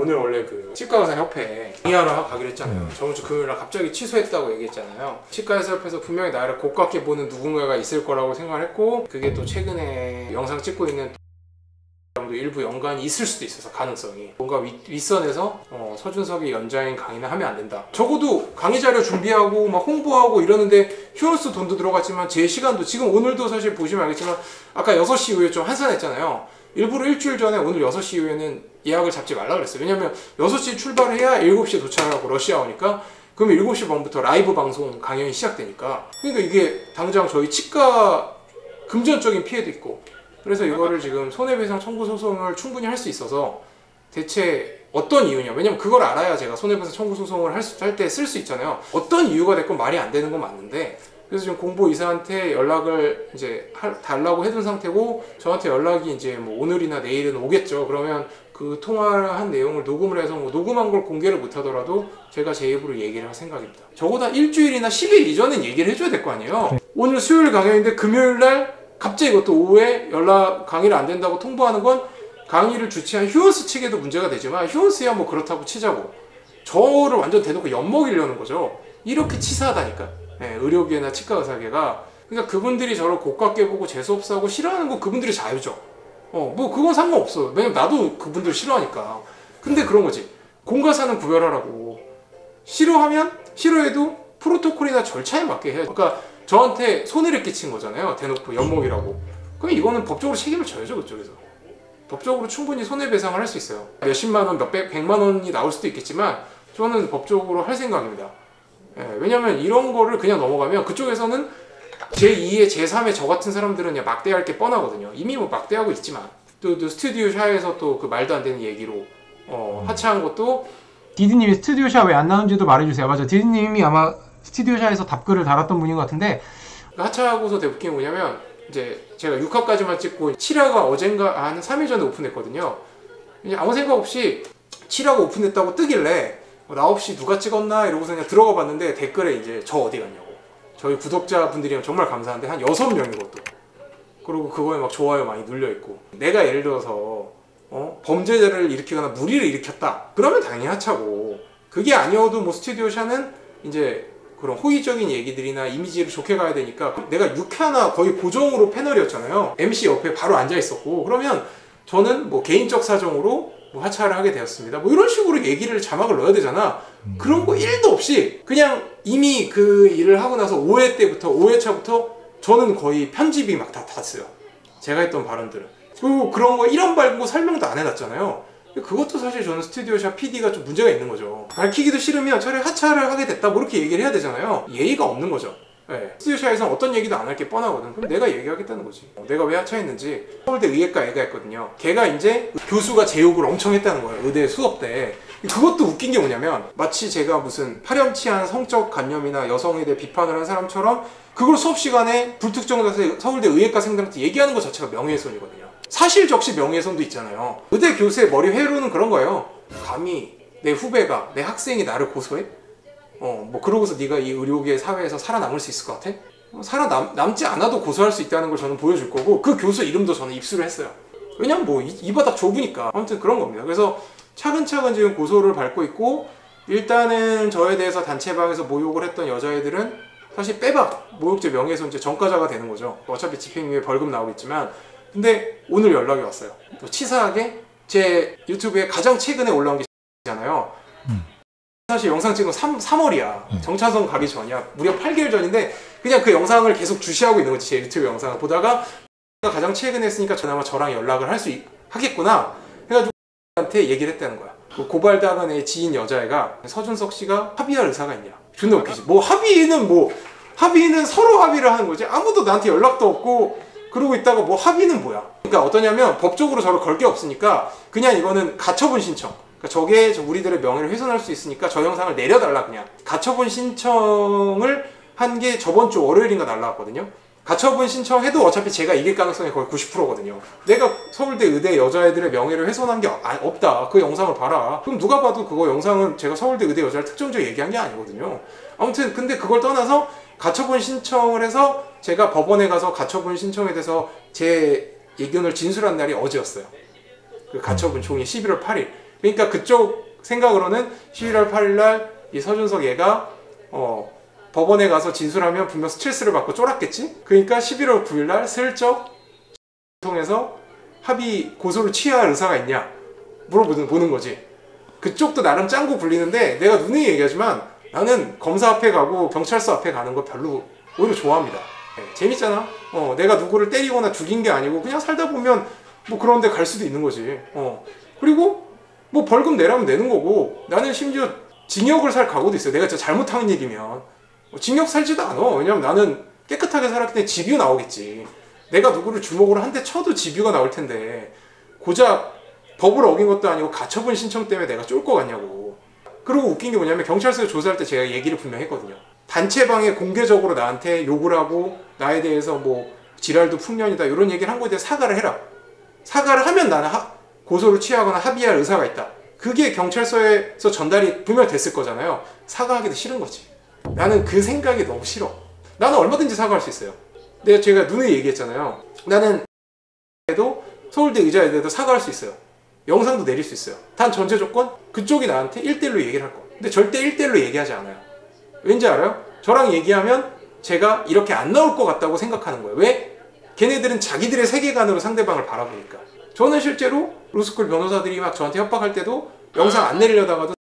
오늘 원래 그 치과의사협회에 강의하러 가기로 했잖아요. 저번 주 금요일날 갑자기 취소했다고 얘기했잖아요. 치과의사협회에서 분명히 나를 고깝게 보는 누군가가 있을 거라고 생각을 했고, 그게 또 최근에 영상 찍고 있는 도 일부 연관이 있을 수도 있어서 가능성이 뭔가 윗선에서 서준석이 연자인 강의는 하면 안 된다. 적어도 강의 자료 준비하고 막 홍보하고 이러는데 휴원수 돈도 들어갔지만 제 시간도 지금 오늘도 사실 보시면 알겠지만 아까 6시 이후에 좀 한산했잖아요. 일부러 일주일 전에 오늘 6시 이후에는 예약을 잡지 말라 그랬어요. 왜냐면 6시에 출발을 해야 7시에 도착하고 러시아오니까 그럼 7시 반부터 라이브 방송 강연이 시작되니까, 그러니까 이게 당장 저희 치과 금전적인 피해도 있고, 그래서 이거를 지금 손해배상 청구 소송을 충분히 할 수 있어서 대체 어떤 이유냐, 왜냐면 그걸 알아야 제가 손해배상 청구 소송을 할 때 쓸 수 있잖아요. 어떤 이유가 됐건 말이 안 되는 건 맞는데, 그래서 지금 공보이사한테 연락을 이제 달라고 해둔 상태고, 저한테 연락이 이제 뭐 오늘이나 내일은 오겠죠. 그러면 그 통화를 한 내용을 녹음을 해서 뭐 녹음한 걸 공개를 못 하더라도 제가 제 입으로 얘기를 할 생각입니다. 적어도 일주일이나 10일 이전엔 얘기를 해줘야 될 거 아니에요. 오늘 수요일 강연인데 금요일날 갑자기 이것도 오후에 연락 강의를 안 된다고 통보하는 건 강의를 주최한 휴원스 측에도 문제가 되지만, 휴원스야 뭐 그렇다고 치자고 저를 완전 대놓고 엿먹이려는 거죠. 이렇게 치사하다니까. 네, 의료계나 치과의사계가. 그러니까 그분들이 저를 고깝게 보고 재수없어하고 싫어하는 건 그분들의 자유죠. 뭐 그건 상관없어. 왜냐면 나도 그분들 싫어하니까. 근데 그런 거지. 공과사는 구별하라고. 싫어하면 싫어해도 프로토콜이나 절차에 맞게 해야지. 그러니까 저한테 손해를 끼친 거잖아요. 대놓고 엿먹이라고. 그럼 이거는 법적으로 책임을 져야죠, 그쪽에서. 법적으로 충분히 손해배상을 할 수 있어요. 몇십만 원, 백만 원이 나올 수도 있겠지만 저는 법적으로 할 생각입니다. 왜냐면 이런 거를 그냥 넘어가면 그쪽에서는 제2의 제3의 저 같은 사람들은 그냥 막대할 게 뻔하거든요. 이미 뭐 막대하고 있지만 또 스튜디오 샤에서 또 그 말도 안 되는 얘기로 하차한 것도. 디디님이 스튜디오 샤 왜 안 나오는지도 말해주세요. 맞아, 디디님이 아마 스튜디오 샤에서 답글을 달았던 분인 것 같은데, 하차하고서 되게 웃긴 게 뭐냐면, 이제 제가 6화까지만 찍고 7화가 어젠가 한 3일 전에 오픈했거든요. 아무 생각 없이 7화가 오픈했다고 뜨길래 나 없이 누가 찍었나 이러고서 그냥 들어가 봤는데 댓글에 이제 저 어디 갔냐고, 저희 구독자분들이랑 정말 감사한데 한 6명인 것도, 그리고 그거에 막 좋아요 많이 눌려있고, 내가 예를 들어서 범죄자를 일으키거나 무리를 일으켰다 그러면 당연히 하차고, 그게 아니어도 뭐 스튜디오 샤는 이제 그런 호의적인 얘기들이나 이미지를 좋게 가야 되니까, 내가 6화나 거의 고정으로 패널이었잖아요. MC 옆에 바로 앉아 있었고, 그러면 저는 뭐 개인적 사정으로 뭐 하차를 하게 되었습니다 뭐 이런 식으로 얘기를 자막을 넣어야 되잖아. 그런 거 1도 없이 그냥 이미 그 일을 하고 나서 5회 때부터 5회차부터 저는 거의 편집이 막 다 탔어요. 제가 했던 발언들은. 그리고 그런 거 이런 말고 설명도 안 해놨잖아요. 그것도 사실 저는 스튜디오샵 PD가 좀 문제가 있는 거죠. 밝히기도 싫으면 차라리 하차를 하게 됐다 뭐 이렇게 얘기를 해야 되잖아요. 예의가 없는 거죠. 네. 스튜디오샵에서는 어떤 얘기도 안 할 게 뻔하거든. 그럼 내가 얘기하겠다는 거지. 내가 왜 하차했는지. 서울대 의예과 애가 있거든요. 걔가 이제 교수가 제 욕을 엄청 했다는 거예요. 의대 수업 때. 그것도 웃긴 게 뭐냐면, 마치 제가 무슨 파렴치한 성적 관념이나 여성에 대해 비판을 한 사람처럼 그걸 수업 시간에 불특정다수의 서울대 의예과생들한테 얘기하는 것 자체가 명예훼손이거든요. 사실 적시 명예훼손도 있잖아요. 의대 교수의 머리 회로는 그런 거예요. 감히 내 후배가, 내 학생이 나를 고소해? 뭐 그러고서 네가 이 의료계 사회에서 살아남을 수 있을 것 같아? 살아남지 않아도 고소할 수 있다는 걸 저는 보여줄 거고, 그 교수 이름도 저는 입수를 했어요. 왜냐면 뭐 이 바닥 좁으니까. 아무튼 그런 겁니다. 그래서 차근차근 지금 고소를 밟고 있고, 일단은 저에 대해서 단체방에서 모욕을 했던 여자애들은 사실 빼박 모욕죄 명예훼손죄 전과자가 되는 거죠. 어차피 집행유예 벌금 나오겠지만. 근데 오늘 연락이 왔어요. 또 치사하게 제 유튜브에 가장 최근에 올라온 게 잖아요. 사실 영상 찍은 3월이야. 정차선 가기 전이야. 무려 8개월 전인데 그냥 그 영상을 계속 주시하고 있는 거지. 제 유튜브 영상을 보다가 가장 최근에 했으니까 그나마 저랑 연락을 하겠구나 해가지고 한테 얘기를 했다는 거야. 그 고발당한 애 지인 여자애가 서준석 씨가 합의할 의사가 있냐. 존나 웃기지. 합의는 서로 합의를 하는 거지. 아무도 나한테 연락도 없고 그러고 있다가 뭐 합의는 뭐야. 그러니까 어떠냐면 법적으로 저를 걸 게 없으니까 그냥 이거는 가처분 신청. 그러니까 저게 우리들의 명예를 훼손할 수 있으니까 저 영상을 내려달라. 그냥 가처분 신청을 한 게 저번 주 월요일인가 날라왔거든요. 가처분 신청해도 어차피 제가 이길 가능성이 거의 90%거든요. 내가 서울대 의대 여자애들의 명예를 훼손한 게 없다. 그 영상을 봐라. 그럼 누가 봐도 그거 영상은 제가 서울대 의대 여자를 특정적으로 얘기한 게 아니거든요. 아무튼 근데 그걸 떠나서 가처분 신청을 해서 제가 법원에 가서 가처분 신청에 대해서 제 의견을 진술한 날이 어제였어요. 그 가처분 종이 11월 8일. 그러니까 그쪽 생각으로는 11월 8일 날 이 서준석 얘가 법원에 가서 진술하면 분명 스트레스를 받고 쫄았겠지? 그러니까 11월 9일 날 슬쩍 통해서 합의 고소를 취할 의사가 있냐 물어보는 거지. 그쪽도 나름 짱구 굴리는데 내가 누누이 얘기하지만 나는 검사 앞에 가고 경찰서 앞에 가는 거 별로 오히려 좋아합니다. 재밌잖아. 내가 누구를 때리거나 죽인 게 아니고 그냥 살다 보면 뭐 그런 데 갈 수도 있는 거지. 그리고 뭐 벌금 내라면 내는 거고 나는 심지어 징역을 살 각오도 있어요. 내가 진짜 잘못한 일이면 징역 살지도 않아. 왜냐면 나는 깨끗하게 살았기 때문에 집유 나오겠지. 내가 누구를 주먹으로 한 대 쳐도 집유가 나올 텐데 고작 법을 어긴 것도 아니고 가처분 신청 때문에 내가 쫄 거 같냐고. 그리고 웃긴 게 뭐냐면 경찰서에 조사할 때 제가 얘기를 분명히 했거든요. 단체방에 공개적으로 나한테 욕을 하고 나에 대해서 뭐 지랄도 풍년이다 이런 얘기를 한 거에 대해 사과를 해라. 사과를 하면 나는 고소를 취하거나 합의할 의사가 있다. 그게 경찰서에서 전달이 분명 됐을 거잖아요. 사과하기도 싫은 거지. 나는 그 생각이 너무 싫어. 나는 얼마든지 사과할 수 있어요. 제가 누누이 얘기했잖아요. 나는 서울대 의자에 대해서 사과할 수 있어요. 영상도 내릴 수 있어요. 단 전제 조건 그쪽이 나한테 1대1로 얘기를 할 거. 근데 절대 1대1로 얘기하지 않아요. 왠지 알아요? 저랑 얘기하면 제가 이렇게 안 나올 것 같다고 생각하는 거예요. 왜? 걔네들은 자기들의 세계관으로 상대방을 바라보니까. 저는 실제로 로스쿨 변호사들이 막 저한테 협박할 때도 영상 안 내리려다가도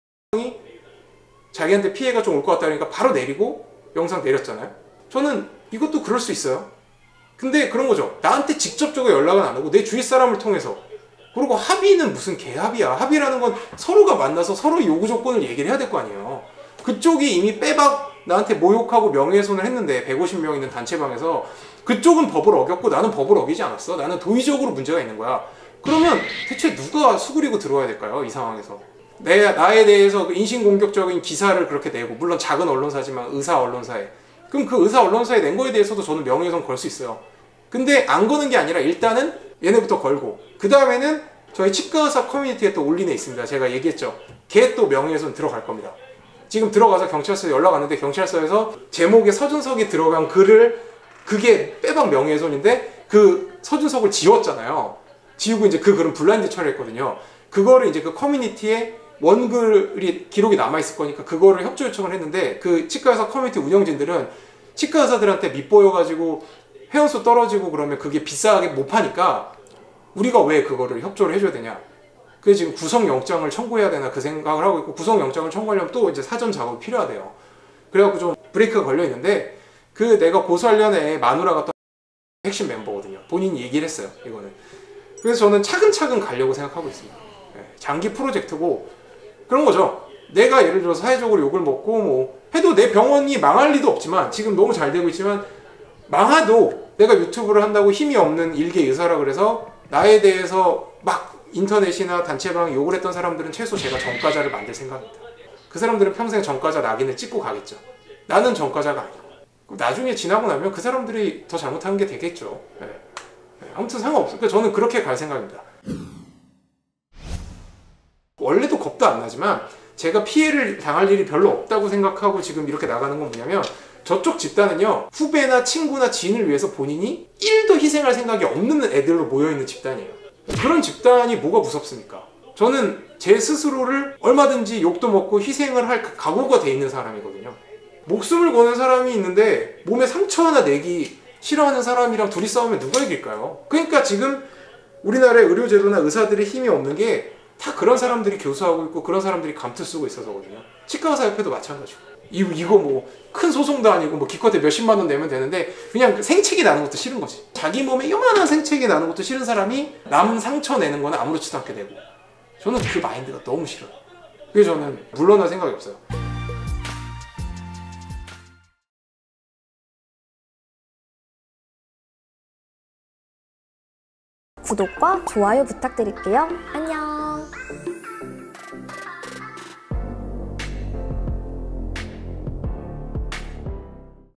자기한테 피해가 좀 올 것 같다 그러니까 바로 내리고 영상 내렸잖아요. 저는 이것도 그럴 수 있어요. 근데 그런 거죠. 나한테 직접적으로 연락은 안 오고 내 주위 사람을 통해서. 그리고 합의는 무슨 개합의야. 합의라는 건 서로가 만나서 서로 요구 조건을 얘기를 해야 될 거 아니에요. 그쪽이 이미 빼박 나한테 모욕하고 명예훼손을 했는데 150명 있는 단체방에서 그쪽은 법을 어겼고 나는 법을 어기지 않았어. 나는 도의적으로 문제가 있는 거야. 그러면 대체 누가 수그리고 들어와야 될까요? 이 상황에서. 나에 대해서 인신공격적인 기사를 그렇게 내고 물론 작은 언론사지만 의사 언론사에 그럼 그 의사 언론사에 낸 거에 대해서도 저는 명예훼손 걸 수 있어요. 근데 안 거는 게 아니라 일단은 얘네부터 걸고 그 다음에는 저희 치과의사 커뮤니티에 또 올린 애 있습니다. 제가 얘기했죠. 걔 또 명예훼손 들어갈 겁니다. 지금 들어가서 경찰서에 연락 왔는데 경찰서에서 제목에 서준석이 들어간 글을 그게 빼박 명예훼손인데 그 서준석을 지웠잖아요. 지우고 이제 그 글은 블라인드 처리했거든요. 그거를 이제 그 커뮤니티에 원글이 기록이 남아있을 거니까 그거를 협조 요청을 했는데 그 치과의사 커뮤니티 운영진들은 치과의사들한테 밑보여가지고 회원수 떨어지고 그러면 그게 비싸게 못 파니까 우리가 왜 그거를 협조를 해줘야 되냐. 그래서 지금 구속영장을 청구해야 되나 그 생각을 하고 있고 구속영장을 청구하려면 또 이제 사전 작업이 필요하대요. 그래갖고 좀 브레이크가 걸려있는데 그 내가 고소하려는 애 마누라가 또 핵심 멤버거든요. 본인이 얘기를 했어요. 이거는. 그래서 저는 차근차근 가려고 생각하고 있습니다. 장기 프로젝트고 그런 거죠. 내가 예를 들어서 사회적으로 욕을 먹고 뭐 해도 내 병원이 망할 리도 없지만 지금 너무 잘 되고 있지만 망해도 내가 유튜브를 한다고 힘이 없는 일개 의사라 그래서 나에 대해서 막 인터넷이나 단체방에 욕을 했던 사람들은 최소 제가 전과자를 만들 생각입니다. 그 사람들은 평생 전과자 낙인을 찍고 가겠죠. 나는 전과자가 아니고 나중에 지나고 나면 그 사람들이 더 잘못한 게 되겠죠. 아무튼 상관없어요. 저는 그렇게 갈 생각입니다. 원래도 겁도 안 나지만 제가 피해를 당할 일이 별로 없다고 생각하고 지금 이렇게 나가는 건 뭐냐면 저쪽 집단은요 후배나 친구나 지인을 위해서 본인이 1도 희생할 생각이 없는 애들로 모여있는 집단이에요. 그런 집단이 뭐가 무섭습니까? 저는 제 스스로를 얼마든지 욕도 먹고 희생을 할 각오가 돼 있는 사람이거든요. 목숨을 거는 사람이 있는데 몸에 상처 하나 내기 싫어하는 사람이랑 둘이 싸우면 누가 이길까요? 그러니까 지금 우리나라의 의료제도나 의사들의 힘이 없는 게 다 그런 사람들이 교수하고 있고 그런 사람들이 감투 쓰고 있어서거든요. 치과의사협회도 마찬가지고 이거 뭐 큰 소송도 아니고 뭐 기껏해 몇십만 원 내면 되는데 그냥 생채기 나는 것도 싫은 거지. 자기 몸에 요만한 생채기 나는 것도 싫은 사람이 남 상처 내는 거는 아무렇지도 않게 되고 저는 그 마인드가 너무 싫어요. 그래서 저는 물러날 생각이 없어요. 구독과 좋아요 부탁드릴게요. 안녕.